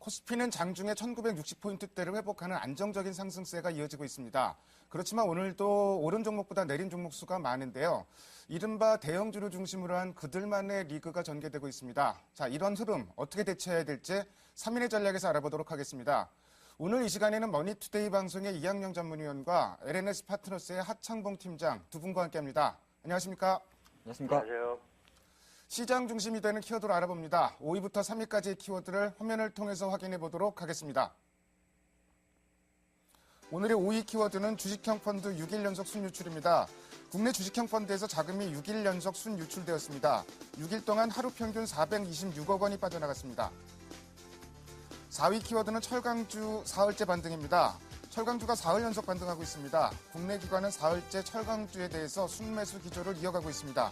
코스피는 장중에 1960포인트대를 회복하는 안정적인 상승세가 이어지고 있습니다. 그렇지만 오늘도 오른 종목보다 내린 종목 수가 많은데요. 이른바 대형주를 중심으로 한 그들만의 리그가 전개되고 있습니다. 자, 이런 흐름 어떻게 대처해야 될지 3인의 전략에서 알아보도록 하겠습니다. 오늘 이 시간에는 머니투데이 방송의 이학영 전문위원과 LNS 파트너스의 하창봉 팀장 두 분과 함께합니다. 안녕하십니까? 안녕하십니까? 안녕하세요. 시장 중심이 되는 키워드를 알아봅니다. 5위부터 3위까지의 키워드를 화면을 통해서 확인해 보도록 하겠습니다. 오늘의 5위 키워드는 주식형 펀드 6일 연속 순유출입니다. 국내 주식형 펀드에서 자금이 6일 연속 순유출되었습니다. 6일 동안 하루 평균 426억 원이 빠져나갔습니다. 4위 키워드는 철강주 사흘째 반등입니다. 철강주가 4흘 연속 반등하고 있습니다. 국내 기관은 사흘째 철강주에 대해서 순매수 기조를 이어가고 있습니다.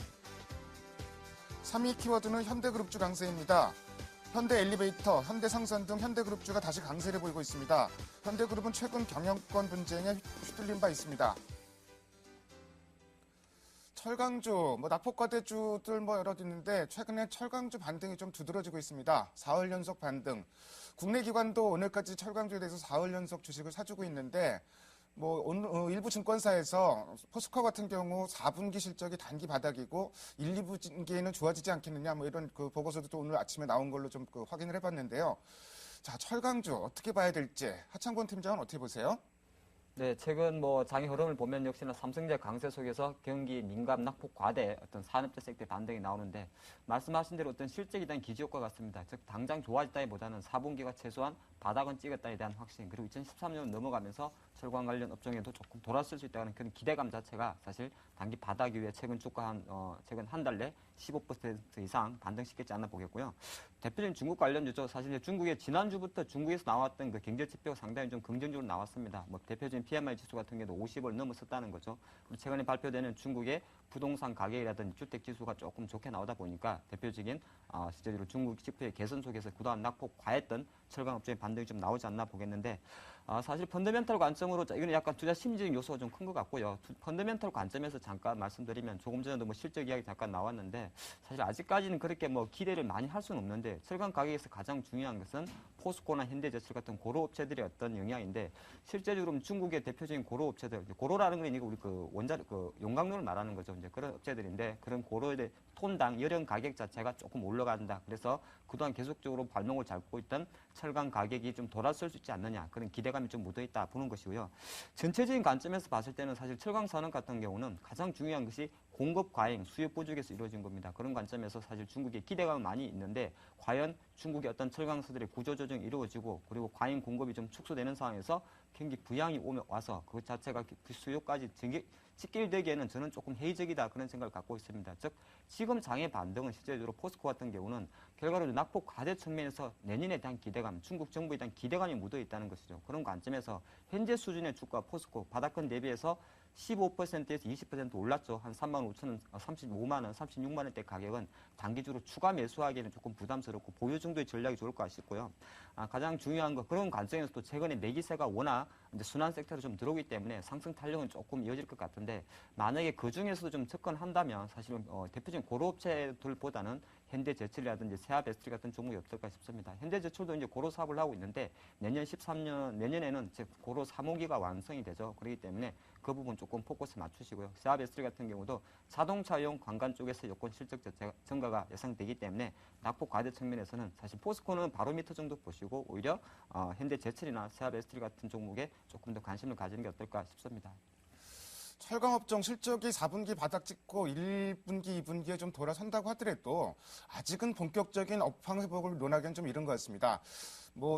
3위 키워드는 현대그룹주 강세입니다. 현대엘리베이터, 현대상선 등 현대그룹주가 다시 강세를 보이고 있습니다. 현대그룹은 최근 경영권 분쟁에 휘둘린 바 있습니다. 철강주, 낙폭과대주들 여러 있는데 최근에 철강주 반등이 좀 두드러지고 있습니다. 4흘 연속 반등. 국내 기관도 오늘까지 철강주에 대해서 4흘 연속 주식을 사주고 있는데 일부 증권사에서 포스코 같은 경우 4분기 실적이 단기 바닥이고 1, 2분기에는 좋아지지 않겠느냐 이런 보고서도 또 오늘 아침에 나온 걸로 좀 확인을 해봤는데요. 자, 철강주 어떻게 봐야 될지 하창곤 팀장은 어떻게 보세요? 네, 최근 장의 흐름을 보면 역시나 삼성제 강세 속에서 경기 민감 낙폭 과대 어떤 산업재 섹터 반등이 나오는데 말씀하신 대로 어떤 실적에 대한 기저효과 같습니다. 즉 당장 좋아졌다기보다는 4분기가 최소한 바닥은 찍었다에 대한 확신, 그리고 2013년 넘어가면서 철강 관련 업종에도 조금 돌아설 수 있다는 그런 기대감 자체가 사실 단기 바닥 이후에 최근 주가 최근 한 달 내 15% 이상 반등시켰지 않나 보겠고요. 대표적인 중국 관련주죠. 사실 중국의 지난주부터 중국에서 나왔던 그 경제 지표가 상당히 좀 긍정적으로 나왔습니다. 대표적인 PMI 지수 같은 경우도 50을 넘었었다는 거죠. 그리고 최근에 발표되는 중국의 부동산 가격이라든지 주택 지수가 조금 좋게 나오다 보니까 대표적인 실제로 중국 지표의 개선 속에서 그동안 낙폭 과했던 철강 업종의 반등이 좀 나오지 않나 보겠는데 사실 펀더멘털 관점으로 이거는 약간 투자 심리적 요소가 좀 큰 것 같고요. 펀더멘털 관점에서 잠깐 말씀드리면 조금 전에도 실적 이야기 잠깐 나왔는데 사실 아직까지는 그렇게 기대를 많이 할 수는 없는데 철강 가격에서 가장 중요한 것은 포스코나 현대제철 같은 고로 업체들의 어떤 영향인데 실제적으로 중국의 대표적인 고로 업체들, 고로라는 건 우리 용광로를 말하는 거죠. 이제 그런 업체들인데 그런 고로의 톤당 열연 가격 자체가 조금 올라간다. 그래서 그동안 계속적으로 발목을 잡고 있던 철강 가격이 좀 돌아설 수 있지 않느냐, 그런 기대감이 좀 묻어있다 보는 것이고요. 전체적인 관점에서 봤을 때는 사실 철강 산업 같은 경우는 가장 중요한 것이 공급 과잉, 수요 부족에서 이루어진 겁니다. 그런 관점에서 사실 중국의 기대감은 많이 있는데 과연 중국의 어떤 철강사들의 구조조정이 이루어지고 그리고 과잉 공급이 좀 축소되는 상황에서 경기 부양이 와서 그 자체가 그 수요까지 직결되기에는 저는 조금 회의적이다, 그런 생각을 갖고 있습니다. 즉 지금 장의 반등은 실제적으로 포스코 같은 경우는 결과적으로 낙폭 과대 측면에서 내년에 대한 기대감, 중국 정부에 대한 기대감이 묻어 있다는 것이죠. 그런 관점에서 현재 수준의 주가 포스코 바닥권 대비해서 15%에서 20% 올랐죠. 한 35,000원, 35만 원, 36만 원대 가격은 단기적으로 추가 매수하기에는 조금 부담스럽고 보유 정도의 전략이 좋을 것 싶고요. 가장 중요한 거, 그런 관점에서도 최근에 매기세가 워낙 이제 순환 섹터로 좀 들어오기 때문에 상승 탄력은 조금 이어질 것 같은데 만약에 그 중에서도 좀 접근한다면 사실은 대표적인 고로업체들보다는 현대제철이라든지 세아베스트리 같은 종목이 없을까 싶습니다. 현대제철도 이제 고로 사업을 하고 있는데 내년에는 고로 3호기가 완성이 되죠. 그렇기 때문에 그 부분 조금 포커스 맞추시고요. 세아베스트리 같은 경우도 자동차용 관관 쪽에서 여건 실적 증가가 예상되기 때문에 낙폭 과대 측면에서는 사실 포스코는 바로미터 정도 보시고 오히려 현대제철이나 세아베스트리 같은 종목에 조금 더 관심을 가지는 게 어떨까 싶습니다. 철강업종 실적이 4분기 바닥 찍고 1분기, 2분기에 좀 돌아선다고 하더라도 아직은 본격적인 업황 회복을 논하기엔 좀 이른 것 같습니다.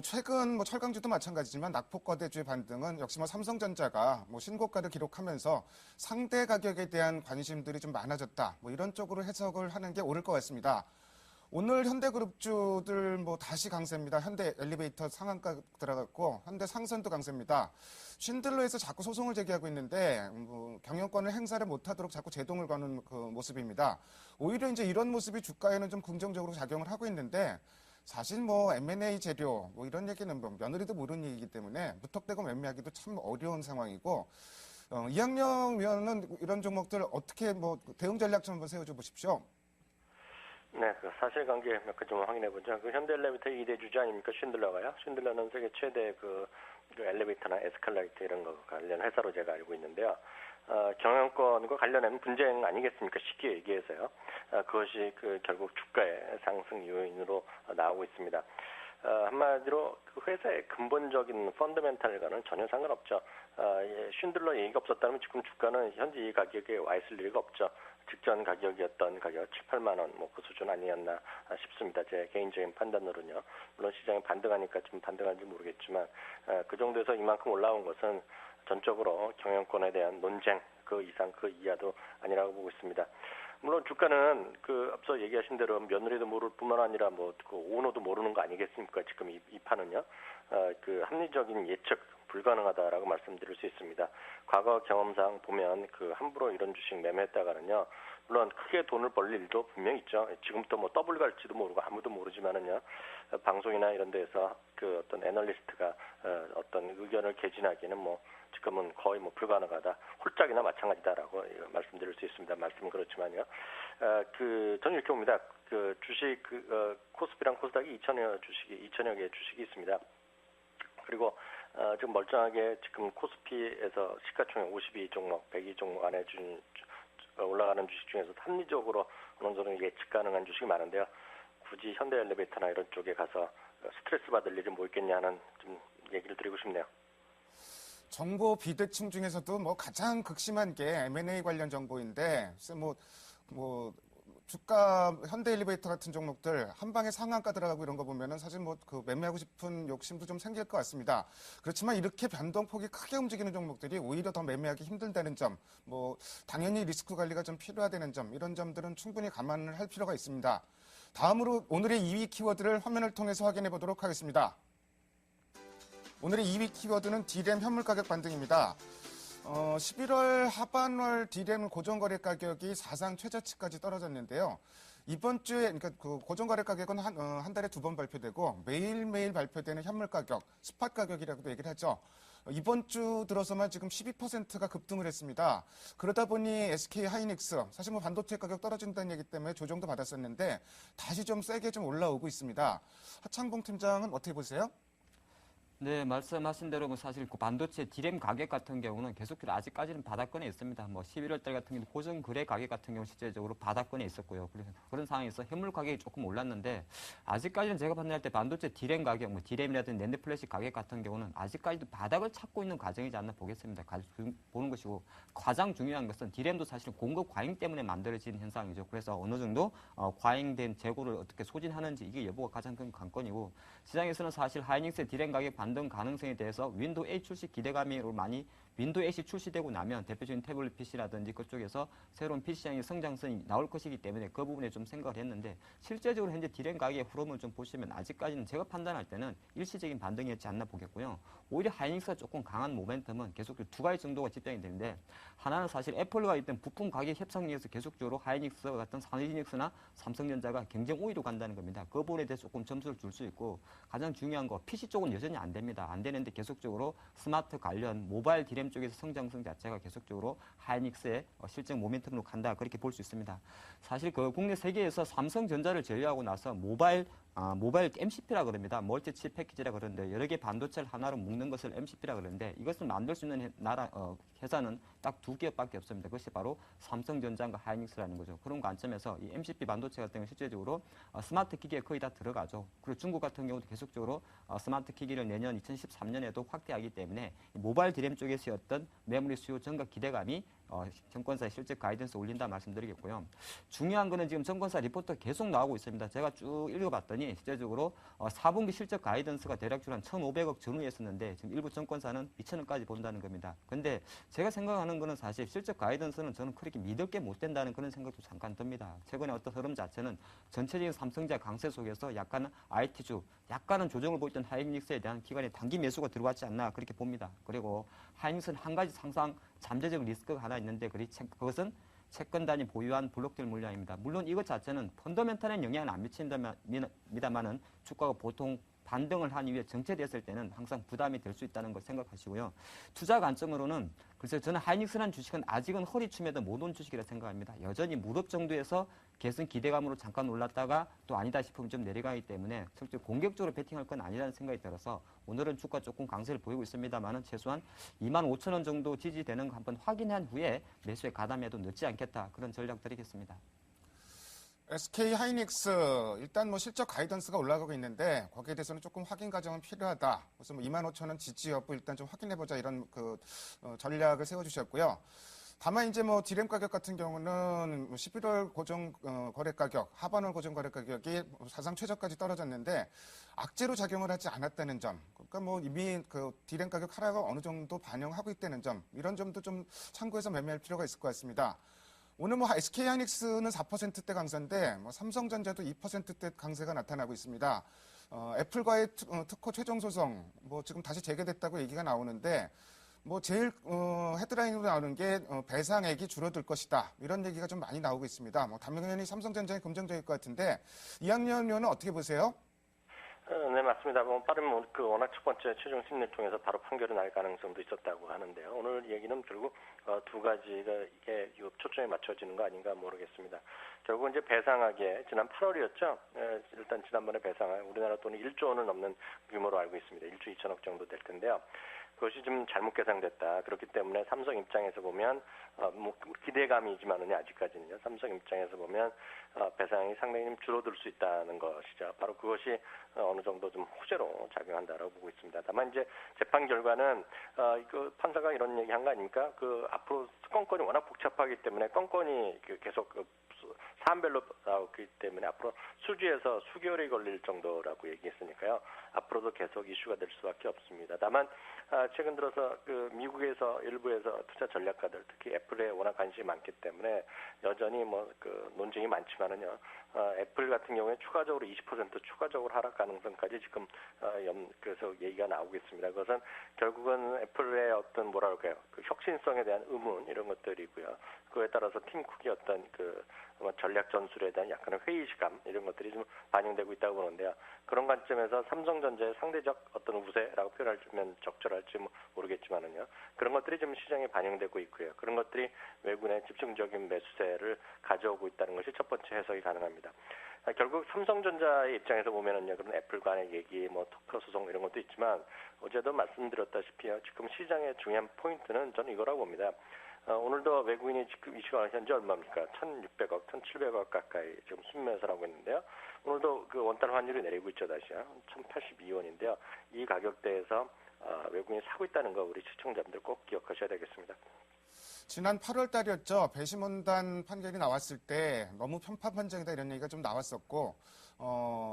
최근 철강주도 마찬가지지만 낙폭과대주의 반등은 역시 삼성전자가 신고가를 기록하면서 상대 가격에 대한 관심들이 좀 많아졌다. 이런 쪽으로 해석을 하는 게 옳을 것 같습니다. 오늘 현대그룹주들 다시 강세입니다. 현대엘리베이터 상한가 들어갔고 현대상선도 강세입니다. 쉰들러에서 자꾸 소송을 제기하고 있는데 경영권을 행사를 못하도록 자꾸 제동을 거는 그 모습입니다. 오히려 이제 이런 모습이 주가에는 좀 긍정적으로 작용을 하고 있는데 사실 M&A 재료 이런 얘기는 며느리도 모르는 얘기이기 때문에 무턱대고 매매하기도 참 어려운 상황이고 이학영 위원은 이런 종목들 어떻게 대응 전략 좀 한번 세워줘 보십시오. 네, 그 사실관계 몇 가지 좀 확인해 보죠. 그 현대엘리베이터 2대 주주 아닙니까? 쉰들러가요. 쉰들러는 세계 최대 그 엘리베이터나 에스컬레이터 이런 거 관련 회사로 제가 알고 있는데요. 경영권과 관련된 분쟁 아니겠습니까? 쉽게 얘기해서요. 그것이 그 결국 주가의 상승 요인으로 나오고 있습니다. 한마디로 그 회사의 근본적인 펀더멘탈과는 전혀 상관없죠. 쉰들러 얘기가 없었다면 지금 주가는 현재 이 가격에 와 있을 리가 없죠. 직전 가격이었던 가격 7, 8만 원 뭐 그 수준 아니었나 싶습니다. 제 개인적인 판단으로는요. 물론 시장이 반등하니까 좀 반등한지 모르겠지만 그 정도에서 이만큼 올라온 것은 전적으로 경영권에 대한 논쟁 그 이상 그 이하도 아니라고 보고 있습니다. 물론 주가는 그 앞서 얘기하신 대로 며느리도 모를 뿐만 아니라 뭐 그 오너도 모르는 거 아니겠습니까? 지금 이 판은요. 그 합리적인 예측 불가능하다라고 말씀드릴 수 있습니다. 과거 경험상 보면 그 함부로 이런 주식 매매했다가는요. 물론 크게 돈을 벌 일도 분명히 있죠. 지금부터 뭐 더블 갈지도 모르고 아무도 모르지만은요. 방송이나 이런 데에서 그 어떤 애널리스트가 어떤 의견을 개진하기는 뭐 지금은 거의 뭐 불가능하다. 홀짝이나 마찬가지다라고 말씀드릴 수 있습니다. 말씀은 그렇지만요. 저는 이렇게 봅니다. 그 주식 코스피랑 코스닥이 2천여 개 주식이 있습니다. 그리고 지금 멀쩡하게 지금 코스피에서 시가총액 52종목, 102종목 안에 올라가는 주식 중에서 합리적으로 어느 정도 예측 가능한 주식이 많은데요. 굳이 현대엘리베이터나 이런 쪽에 가서 스트레스 받을 일이 뭐 있겠냐 하는 좀 얘기를 드리고 싶네요. 정보 비대칭 중에서도 뭐 가장 극심한 게 M&A 관련 정보인데, 뭐 주가 현대엘리베이터 같은 종목들 한 방에 상한가 들어가고 이런 거 보면은 사실 뭐 그 매매하고 싶은 욕심도 좀 생길 것 같습니다. 그렇지만 이렇게 변동폭이 크게 움직이는 종목들이 오히려 더 매매하기 힘들다는 점, 뭐 당연히 리스크 관리가 좀 필요하다는 점, 이런 점들은 충분히 감안을 할 필요가 있습니다. 다음으로 오늘의 2위 키워드를 화면을 통해서 확인해 보도록 하겠습니다. 오늘의 2위 키워드는 D램 현물 가격 반등입니다. 11월 하반월 D램 고정거래 가격이 사상 최저치까지 떨어졌는데요. 이번 주에, 그러니까 그 고정거래 가격은 한 달에 2번 발표되고 매일매일 발표되는 현물 가격, 스팟 가격이라고도 얘기를 하죠. 이번 주 들어서만 지금 12%가 급등을 했습니다. 그러다 보니 SK 하이닉스, 사실 뭐 반도체 가격 떨어진다는 얘기 때문에 조정도 받았었는데 다시 좀 세게 좀 올라오고 있습니다. 하창봉 팀장은 어떻게 보세요? 네, 말씀하신 대로 뭐 사실 그 반도체 D램 가격 같은 경우는 계속해서 아직까지는 바닥권에 있습니다. 뭐 11월 달 같은 경우 고정 거래 가격 같은 경우 실제적으로 바닥권에 있었고요. 그래서 그런 상황에서 현물 가격이 조금 올랐는데 아직까지는 제가 판단할 때 반도체 D램 가격, 뭐 D램이라든지 낸드 플래시 가격 같은 경우는 아직까지도 바닥을 찾고 있는 과정이지 않나 보겠습니다. 보는 것이고 가장 중요한 것은 D램도 사실 공급 과잉 때문에 만들어진 현상이죠. 그래서 어느 정도 과잉된 재고를 어떻게 소진하는지 이게 여부가 가장 큰 관건이고 시장에서는 사실 하이닉스의 D램 가격 반등 가능성에 대해서 윈도우 8 출시 기대감으로 많이 윈도우 8이 출시되고 나면 대표적인 태블릿 PC라든지 그쪽에서 새로운 PC 시장의 성장성이 나올 것이기 때문에 그 부분에 좀 생각을 했는데 실제적으로 현재 D램 가격의 흐름을 좀 보시면 아직까지는 제가 판단할 때는 일시적인 반등이었지 않나 보겠고요. 오히려 하이닉스가 조금 강한 모멘텀은 계속 두 가지 정도가 집중이 되는데 하나는 사실 애플과 있던 부품 가격 협상에서 계속적으로 하이닉스와 같은 하이닉스나 삼성전자가 경쟁 우위로 간다는 겁니다. 그 부분에 대해서 조금 점수를 줄 수 있고 가장 중요한 거 PC 쪽은 여전히 안 됩니다. 안 되는데 계속적으로 스마트 관련 모바일 D램 쪽에서 성장성 자체가 계속적으로 하이닉스의 실적 모멘텀으로 간다 그렇게 볼 수 있습니다. 사실 그 국내 세계에서 삼성전자를 제외하고 나서 모바일 MCP라 그럽니다. 멀티칩 패키지라 그러는데 여러 개 반도체를 하나로 묶는 것을 MCP라 그러는데 이것을 만들 수 있는 회사는 딱 두 개밖에 없습니다. 그것이 바로 삼성전자과 하이닉스라는 거죠. 그런 관점에서 이 MCP 반도체 같은 경우 실제적으로 스마트 기기에 거의 다 들어가죠. 그리고 중국 같은 경우도 계속적으로 스마트 기기를 내년 2013년에도 확대하기 때문에 모바일 D램 쪽에서의 어떤 메모리 수요 증가 기대감이 정권사의 실적 가이던스 올린다 말씀드리겠고요. 중요한 거는 지금 정권사 리포트 계속 나오고 있습니다. 제가 쭉 읽어봤더니 실제적으로 4분기 실적 가이던스가 대략적으로 한 1,500억 전후였었는데 지금 일부 정권사는 2,000억까지 본다는 겁니다. 근데 제가 생각하는 거는 사실 실적 가이던스는 저는 그렇게 믿을 게 못 된다는 그런 생각도 잠깐 듭니다. 최근에 어떤 흐름 자체는 전체적인 삼성전자 강세 속에서 약간은 IT주, 약간은 조정을 보였던 하이닉스에 대한 기간에 단기 매수가 들어왔지 않나 그렇게 봅니다. 그리고 하이닉스는 한 가지 상상 잠재적 리스크가 하나 있는데 그것은 채권단이 보유한 블록들 물량입니다. 물론 이것 자체는 펀더멘탈엔 영향을 안 미친답니다만은 주가가 보통 반등을 한 이후에 정체됐을 때는 항상 부담이 될 수 있다는 걸 생각하시고요. 투자 관점으로는 글쎄요, 저는 하이닉스라는 주식은 아직은 허리춤에도 못 온 주식이라 생각합니다. 여전히 무릎 정도에서 계속 기대감으로 잠깐 올랐다가 또 아니다 싶으면 좀 내려가기 때문에 실제 공격적으로 베팅할 건 아니라는 생각이 들어서 오늘은 주가 조금 강세를 보이고 있습니다만은 최소한 25,000원 정도 지지되는 거 한번 확인한 후에 매수에 가담해도 늦지 않겠다. 그런 전략 드리겠습니다. SK 하이닉스 일단 뭐 실적 가이던스가 올라가고 있는데 거기에 대해서는 조금 확인 과정은 필요하다. 그래서 뭐 25,000원 지지 여부 일단 좀 확인해보자 이런 전략을 세워주셨고요. 다만 이제 뭐 디램 가격 같은 경우는 11월 고정 거래 가격, 하반월 고정 거래 가격이 사상 최저까지 떨어졌는데 악재로 작용을 하지 않았다는 점. 그러니까 뭐 이미 그 디램 가격 하락을 어느 정도 반영하고 있다는 점. 이런 점도 좀 참고해서 매매할 필요가 있을 것 같습니다. 오늘 뭐 SK 하이닉스는 4%대 강세인데 뭐 삼성전자도 2%대 강세가 나타나고 있습니다. 애플과의 특허 최종 소송 뭐 지금 다시 재개됐다고 얘기가 나오는데 뭐 제일 헤드라인으로 나오는 게 배상액이 줄어들 것이다. 이런 얘기가 좀 많이 나오고 있습니다. 뭐 당연히 삼성전자에 긍정적일 것 같은데 이학년 의원은 어떻게 보세요? 네, 맞습니다. 뭐 빠르면 워낙 첫 번째 최종 심리를 통해서 바로 판결이 날 가능성도 있었다고 하는데요. 오늘 얘기는 결국 두 가지가 이게 초점이 맞춰지는 거 아닌가 모르겠습니다. 결국 이제 배상하게 지난 8월이었죠. 일단 지난번에 배상할 우리나라 돈이 1조 원을 넘는 규모로 알고 있습니다. 1조 2천억 정도 될 텐데요. 그것이 좀 잘못 계산됐다. 그렇기 때문에 삼성 입장에서 보면 뭐 기대감이지만은 아직까지는요. 삼성 입장에서 보면 배상이 상당히 좀 줄어들 수 있다는 것이죠. 바로 그것이 어느 정도 좀 호재로 작용한다라고 보고 있습니다. 다만 이제 재판 결과는 그 판사가 이런 얘기한 거 아닙니까? 그 앞으로 건건이 워낙 복잡하기 때문에 건건이 계속 사안별로 나오기 때문에 앞으로 수주에서 수개월이 걸릴 정도라고 얘기했으니까요. 앞으로도 계속 이슈가 될 수밖에 없습니다. 다만 최근 들어서 그 미국에서 일부에서 투자 전략가들 특히 애플에 워낙 관심이 많기 때문에 여전히 뭐 그 논쟁이 많지만은요. 애플 같은 경우에 추가적으로 20% 추가적으로 하락 가능성까지 지금 그래서 얘기가 나오고 있습니다. 그것은 결국은 애플의 어떤 뭐랄까요 그 혁신성에 대한 의문 이런 것들이고요. 그에 따라서 팀 쿡의 어떤 그 전략 전술에 대한 약간의 회의감 이런 것들이 좀 반영되고 있다고 보는데요. 그런 관점에서 삼성전자의 상대적 어떤 우세라고 표현하면 적절할지 모르겠지만은요. 그런 것들이 좀 시장에 반영되고 있고요. 그런 것들이 외국인의 집중적인 매수세를 가져오고 있다는 것이 첫 번째 해석이 가능합니다. 결국 삼성전자의 입장에서 보면은요, 그런 애플 간의 얘기, 뭐 특허 소송 이런 것도 있지만 어제도 말씀드렸다시피요, 지금 시장의 중요한 포인트는 저는 이거라고 봅니다. 오늘도 외국인이 지금 이 시간 현재 얼마입니까? 1,600억, 1,700억 가까이 지금 순매수를 하고 있는데요. 오늘도 그 원달 환율이 내리고 있죠, 다시요. 1,082원인데요. 이 가격대에서 외국인이 사고 있다는 거 우리 시청자분들 꼭 기억하셔야 되겠습니다. 지난 8월 달이었죠. 배심원단 판결이 나왔을 때 너무 편파 판정이다 이런 얘기가 좀 나왔었고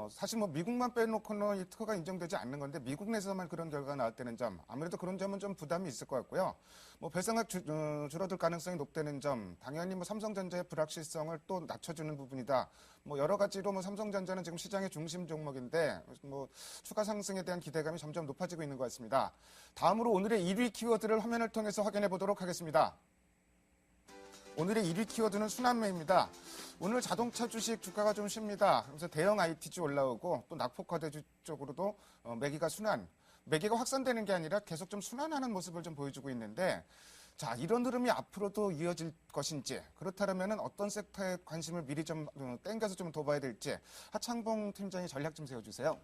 사실 뭐 미국만 빼놓고는 이 특허가 인정되지 않는 건데 미국 내에서만 그런 결과가 나왔다는 점 아무래도 그런 점은 좀 부담이 있을 것 같고요. 뭐 배상액 줄어들 가능성이 높다는 점 당연히 뭐 삼성전자의 불확실성을 또 낮춰주는 부분이다. 뭐 여러 가지로 뭐 삼성전자는 지금 시장의 중심 종목인데 뭐 추가 상승에 대한 기대감이 점점 높아지고 있는 것 같습니다. 다음으로 오늘의 1위 키워드를 화면을 통해서 확인해 보도록 하겠습니다. 오늘의 1위 키워드는 순환매입니다. 오늘 자동차 주식 주가가 좀 쉽니다. 그래서 대형 IT주 올라오고 또 낙폭과대주 쪽으로도 매기가 매기가 확산되는 게 아니라 계속 좀 순환하는 모습을 좀 보여주고 있는데 자, 이런 흐름이 앞으로도 이어질 것인지 그렇다면 어떤 섹터에 관심을 미리 좀 땡겨서 좀 둬봐야 될지 하창봉 팀장이 전략 좀 세워주세요.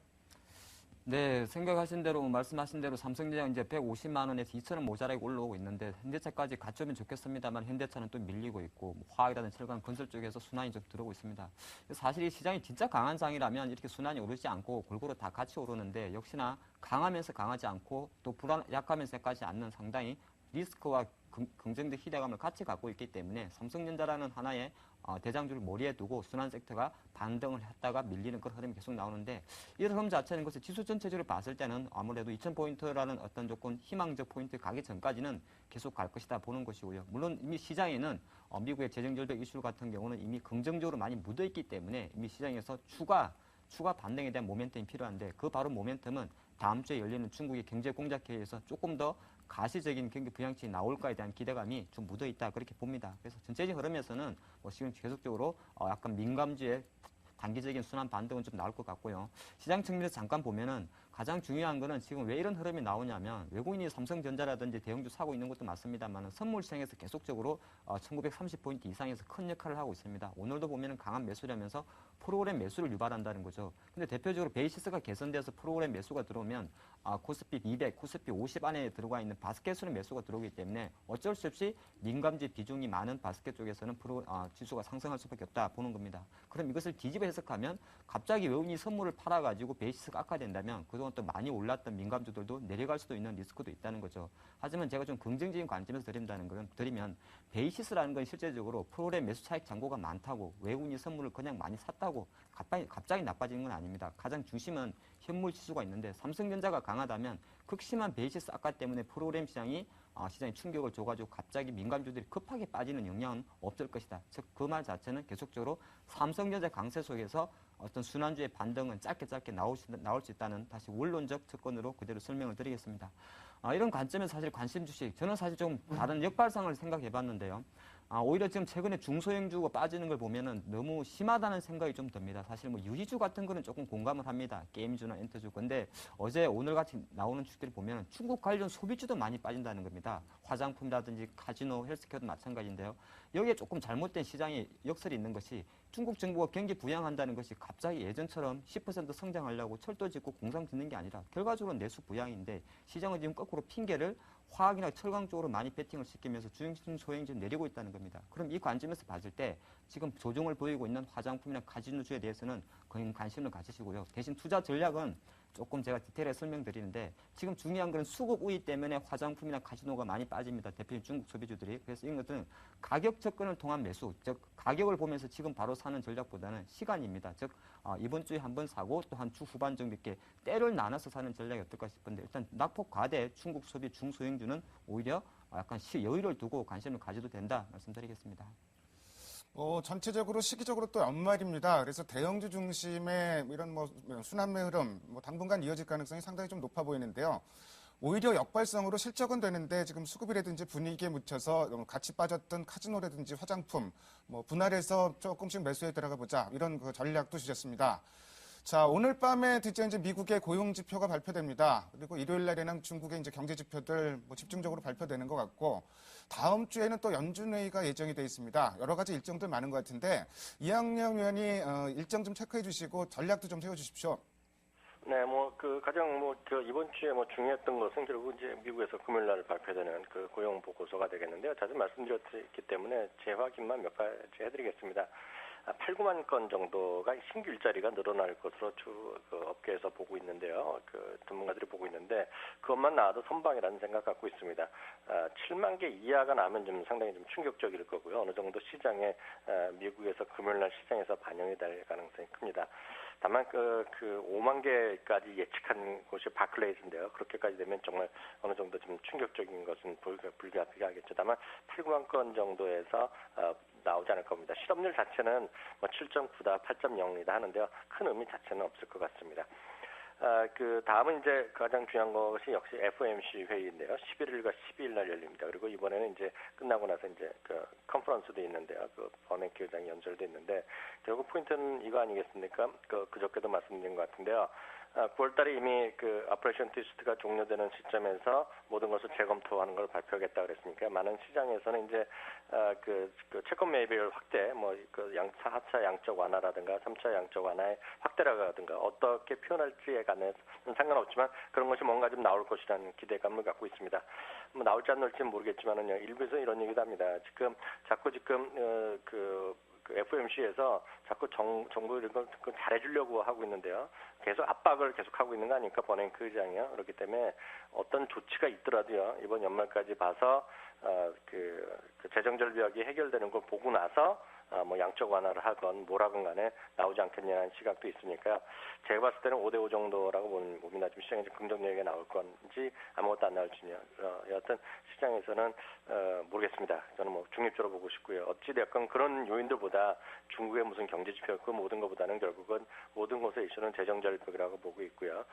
네, 생각하신 대로 말씀하신 대로 삼성전자 이제 150만 원에서 2,000원 모자라게 올라오고 있는데 현대차까지 갖추면 좋겠습니다만 현대차는 또 밀리고 있고 화학이라든 철강 건설 쪽에서 순환이 좀 들어오고 있습니다. 사실 이 시장이 진짜 강한 장이라면 이렇게 순환이 오르지 않고 골고루 다 같이 오르는데 역시나 강하면서 강하지 않고 또 약하면서 약하지 않는 상당히 리스크와 긍정적 희대감을 같이 갖고 있기 때문에 삼성전자라는 하나의 대장주를 머리에 두고 순환 섹터가 반등을 했다가 밀리는 그런 흐름이 계속 나오는데 이 흐름 자체는 것을 지수 전체적으로 봤을 때는 아무래도 2,000포인트라는 어떤 조건 희망적 포인트 가기 전까지는 계속 갈 것이다 보는 것이고요. 물론 이미 시장에는 미국의 재정절벽 이슈 같은 경우는 이미 긍정적으로 많이 묻어있기 때문에 이미 시장에서 추가 반등에 대한 모멘텀이 필요한데 그 바로 모멘텀은 다음 주에 열리는 중국의 경제공작회의에서 조금 더 가시적인 경기 부양책이 나올까에 대한 기대감이 좀 묻어있다 그렇게 봅니다. 그래서 전체적인 흐름에서는 지금 계속적으로 약간 민감주의 단기적인 순환 반등은 좀 나올 것 같고요. 시장 측면에서 잠깐 보면은 가장 중요한 거는 지금 왜 이런 흐름이 나오냐면 외국인이 삼성전자라든지 대형주 사고 있는 것도 맞습니다만 선물 시장에서 계속적으로 1930포인트 이상에서 큰 역할을 하고 있습니다. 오늘도 보면은 강한 매수라면서 프로그램 매수를 유발한다는 거죠. 근데 대표적으로 베이시스가 개선돼서 프로그램 매수가 들어오면 코스피 200, 코스피 50 안에 들어가 있는 바스켓으로 매수가 들어오기 때문에 어쩔 수 없이 민감지 비중이 많은 바스켓 쪽에서는 지수가 상승할 수밖에 없다 보는 겁니다. 그럼 이것을 뒤집어 해석하면 갑자기 외국인이 선물을 팔아가지고 베이시스가 악화된다면 그동안 또 많이 올랐던 민감주들도 내려갈 수도 있는 리스크도 있다는 거죠. 하지만 제가 좀 긍정적인 관점에서 드리면 베이시스라는 건 실제적으로 프로그램 매수 차익 잔고가 많다고 외국인이 선물을 그냥 많이 샀다고 갑자기 나빠지는 건 아닙니다. 가장 중심은 현물 지수가 있는데 삼성전자가 강하다면 극심한 베이시스 악화 때문에 프로그램 시장이 충격을 줘가지고 갑자기 민감주들이 급하게 빠지는 영향은 없을 것이다. 즉 그 말 자체는 계속적으로 삼성전자 강세 속에서 어떤 순환주의 반등은 짧게 나올 수 있다는 다시 원론적 특권으로 그대로 설명을 드리겠습니다. 이런 관점에서 사실 관심 주식, 저는 사실 좀 다른 역발상을 생각해 봤는데요. 오히려 지금 최근에 중소형주가 빠지는 걸 보면은 너무 심하다는 생각이 좀 듭니다. 사실 뭐 유희주 같은 거는 조금 공감을 합니다. 게임주나 엔터주. 근데 어제 오늘 같이 나오는 주식들을 보면 중국 관련 소비주도 많이 빠진다는 겁니다. 화장품이라든지 카지노, 헬스케어도 마찬가지인데요. 여기에 조금 잘못된 시장의 역설이 있는 것이 중국 정부가 경기 부양한다는 것이 갑자기 예전처럼 10% 성장하려고 철도 짓고 공장 짓는 게 아니라 결과적으로 내수 부양인데 시장은 지금 거꾸로 핑계를 화학이나 철강 쪽으로 많이 베팅을 시키면서 중소형주 내리고 있다는 겁니다. 그럼 이 관점에서 봤을 때 지금 조정을 보이고 있는 화장품이나 카지노주에 대해서는 거의 관심을 가지시고요. 대신 투자 전략은 조금 제가 디테일하게 설명드리는데 지금 중요한 건 수급 우위 때문에 화장품이나 카지노가 많이 빠집니다. 대표적인 중국 소비주들이. 그래서 이런 것들은 가격 접근을 통한 매수, 즉 가격을 보면서 지금 바로 사는 전략보다는 시간입니다. 즉 이번 주에 한번 사고 또 한 주 후반 정도 이렇게 때를 나눠서 사는 전략이 어떨까 싶은데 일단 낙폭 과대 중국 소비 중소형주는 오히려 약간 여유를 두고 관심을 가져도 된다 말씀드리겠습니다. 전체적으로 시기적으로 또 연말입니다. 그래서 대형주 중심의 이런 순환매 흐름, 당분간 이어질 가능성이 상당히 좀 높아 보이는데요. 오히려 역발상으로 실적은 되는데 지금 수급이라든지 분위기에 묻혀서 같이 빠졌던 카지노라든지 화장품, 분할해서 조금씩 매수에 들어가 보자 이런 그 전략도 주셨습니다. 자, 오늘 밤에 드디어 이제 미국의 고용 지표가 발표됩니다. 그리고 일요일 날에는 중국의 이제 경제 지표들 집중적으로 발표되는 것 같고 다음 주에는 또 연준회의가 예정이 되어 있습니다. 여러 가지 일정들 많은 것 같은데 이학영 의원이 일정 좀 체크해 주시고 전략도 좀 세워 주십시오. 네, 가장 이번 주에 중요했던 것은 결국 이제 미국에서 금요일 날 발표되는 그 고용 보고서가 되겠는데요. 자주 말씀드렸기 때문에 재확인만 몇 가지 해드리겠습니다. 8, 9만 건 정도가 신규 일자리가 늘어날 것으로 업계에서 보고 있는데요. 전문가들이 보고 있는데 그것만 나와도 선방이라는 생각 갖고 있습니다. 7만 개 이하가 나면 좀 상당히 좀 충격적일 거고요. 어느 정도 시장에 미국에서 금요일날 시장에서 반영이 될 가능성이 큽니다. 다만 5만 개까지 예측한 곳이 바클레이즈인데요. 그렇게까지 되면 정말 어느 정도 좀 충격적인 것은 불가피하겠죠. 다만 8, 9만 건 정도에서 나오지 않을 겁니다. 실업률 자체는 7.9다, 8.0이다 하는데요. 큰 의미 자체는 없을 것 같습니다. 다음은 이제 가장 중요한 것이 역시 FOMC 회의인데요. 11일과 12일 날 열립니다. 그리고 이번에는 이제 끝나고 나서 이제 컨퍼런스도 있는데요. 버냉키 의장이 연설도 있는데 결국 포인트는 이거 아니겠습니까? 그저께도 말씀드린 것 같은데요. 9월 달에 이미 오퍼레이션 트위스트가 종료되는 시점에서 모든 것을 재검토하는 걸 발표하겠다 그랬으니까 많은 시장에서는 이제 채권 매입율 확대, 4차 양적 완화라든가 3차 양적 완화의 확대라든가 어떻게 표현할지에 관해서는 상관없지만 그런 것이 뭔가 좀 나올 것이라는 기대감을 갖고 있습니다. 나올지 안 나올지는 모르겠지만은요. 일부에서 이런 얘기도 합니다. 자꾸 FOMC에서 자꾸 정부 이런 걸 잘해주려고 하고 있는데요. 계속 압박을 계속하고 있는 거 아닙니까? 버냉키 의장이요. 그렇기 때문에 어떤 조치가 있더라도요. 이번 연말까지 봐서 재정 절벽이 해결되는 걸 보고 나서 양적 완화를 하건 뭐라건 간에 나오지 않겠냐는 시각도 있으니까요. 제가 봤을 때는 5대5 정도라고 봅니다. 지금 시장에 좀 긍정적이게 나올 건지 아무것도 안 나올지요. 여하튼 시장에서는 모르겠습니다. 저는 중립적으로 보고 싶고요. 어찌됐건 그런 요인들보다 중국의 무슨 경제 지표 그 모든 것보다는 결국은 모든 것의 이슈는 재정 절벽이라고 보고 있고요.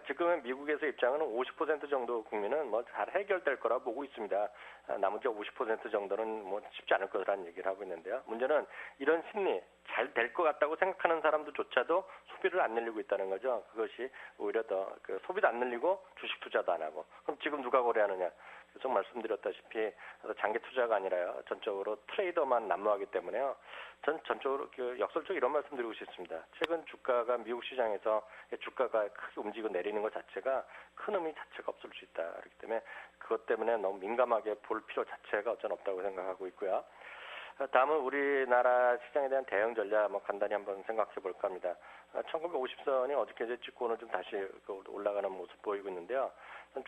지금은 미국에서 입장은 50% 정도 국민은 잘 해결될 거라고 보고 있습니다. 나머지 50% 정도는 쉽지 않을 거라는 얘기를 하고 있는데요. 문제는 뭐냐면 이런 심리 잘 될 것 같다고 생각하는 사람들조차도 소비를 안 늘리고 있다는 거죠. 그것이 오히려 더 소비도 안 늘리고 주식 투자도 안 하고 그럼 지금 누가 거래하느냐? 계속 말씀드렸다시피 장기 투자가 아니라요. 전적으로 트레이더만 난무하기 때문에요. 전 전적으로 역설적으로 이런 말씀드리고 싶습니다. 최근 주가가 미국 시장에서 주가가 크게 움직이고 내리는 것 자체가 큰 의미 자체가 없을 수 있다. 그렇기 때문에 그것 때문에 너무 민감하게 볼 필요 자체가 어전 없다고 생각하고 있고요. 다음은 우리나라 시장에 대한 대응 전략 간단히 한번 생각해 볼까 합니다. 1950선이 어저께 찍고 오늘 좀 다시 올라가는 모습 보이고 있는데요.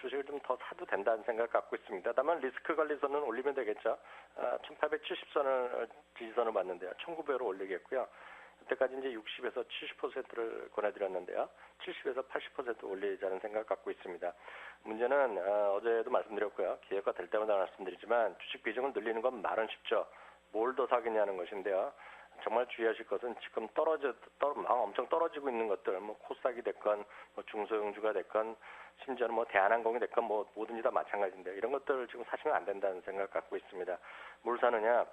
주식을 좀 더 사도 된다는 생각 갖고 있습니다. 다만 리스크 관리선은 올리면 되겠죠. 1870선을 지지선을 봤는데요. 1900으로 올리겠고요. 그때까지 이제 60에서 70%를 권해드렸는데요. 70에서 80% 올리자는 생각 갖고 있습니다. 문제는 어제도 말씀드렸고요. 기회가 될 때마다 말씀드리지만 주식 비중을 늘리는 건 말은 쉽죠. 뭘 더 사겠냐는 것인데요. 정말 주의하실 것은 지금 엄청 떨어지고 있는 것들, 코스닥이 됐건, 중소형주가 됐건, 심지어는 대한항공이 됐건, 뭐든지 다 마찬가지인데 이런 것들을 지금 사시면 안 된다는 생각 갖고 있습니다. 뭘 사느냐?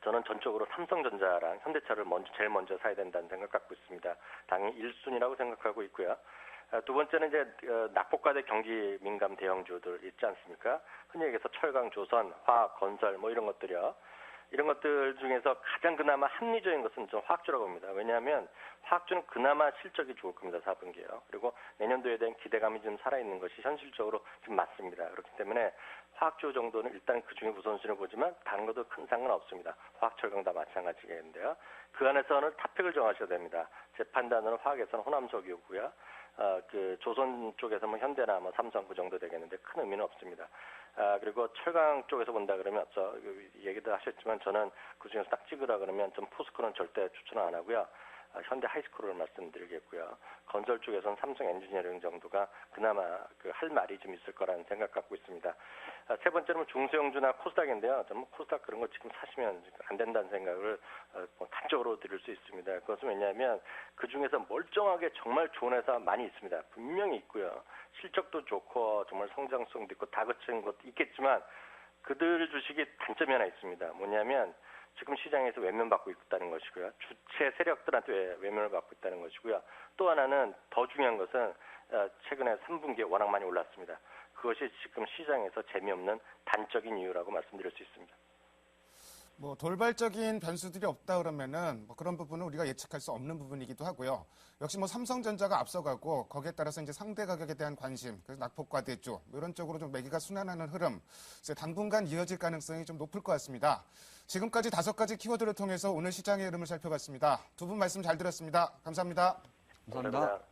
저는 전적으로 삼성전자랑 현대차를 제일 먼저 사야 된다는 생각 갖고 있습니다. 당연히 1순위라고 생각하고 있고요. 두 번째는 이제 낙폭과대 경기 민감 대형주들 있지 않습니까? 흔히 얘기해서 철강, 조선, 화학, 건설 이런 것들이요. 이런 것들 중에서 가장 그나마 합리적인 것은 좀 화학주라고 봅니다. 왜냐하면 화학주는 그나마 실적이 좋을 겁니다. 4분기에요. 그리고 내년도에 대한 기대감이 좀 살아있는 것이 현실적으로 좀 맞습니다. 그렇기 때문에 화학주 정도는 일단 그중에 우선순위를 보지만 다른 것도 큰 상관없습니다. 화학, 철강 다 마찬가지겠는데요. 그 안에서는 탑픽을 정하셔야 됩니다. 제 판단으로는 화학에서는 호남석이고요. 조선 쪽에서 현대나 삼성 그 정도 되겠는데 큰 의미는 없습니다. 그리고 철강 쪽에서 본다 그러면 앞서 얘기도 하셨지만 저는 그중에서 딱 찍으라 그러면 좀 포스코는 절대 추천 안 하고요. 현대 하이스쿨을 말씀드리겠고요. 건설 쪽에서는 삼성 엔지니어링 정도가 그나마 할 말이 좀 있을 거라는 생각 갖고 있습니다. 세 번째는 중소형주나 코스닥인데요. 좀 코스닥 그런 거 지금 사시면 안 된다는 생각을 단적으로 드릴 수 있습니다. 그것은 왜냐하면 그 중에서 멀쩡하게 정말 좋은 회사 많이 있습니다. 분명히 있고요. 실적도 좋고 정말 성장성도 있고 다 갖춘 것도 있겠지만 그들 주식이 단점이 하나 있습니다. 뭐냐면 지금 시장에서 외면받고 있다는 것이고요. 주체 세력들한테 외면을 받고 있다는 것이고요. 또 하나는 더 중요한 것은 최근에 3분기에 워낙 많이 올랐습니다. 그것이 지금 시장에서 재미없는 단적인 이유라고 말씀드릴 수 있습니다. 돌발적인 변수들이 없다 그러면은 그런 부분은 우리가 예측할 수 없는 부분이기도 하고요. 역시 삼성전자가 앞서가고 거기에 따라서 이제 상대 가격에 대한 관심, 그래서 낙폭과대주 이런 쪽으로 좀 매기가 순환하는 흐름, 당분간 이어질 가능성이 좀 높을 것 같습니다. 지금까지 5가지 키워드를 통해서 오늘 시장의 흐름을 살펴봤습니다. 두 분 말씀 잘 들었습니다. 감사합니다. 감사합니다.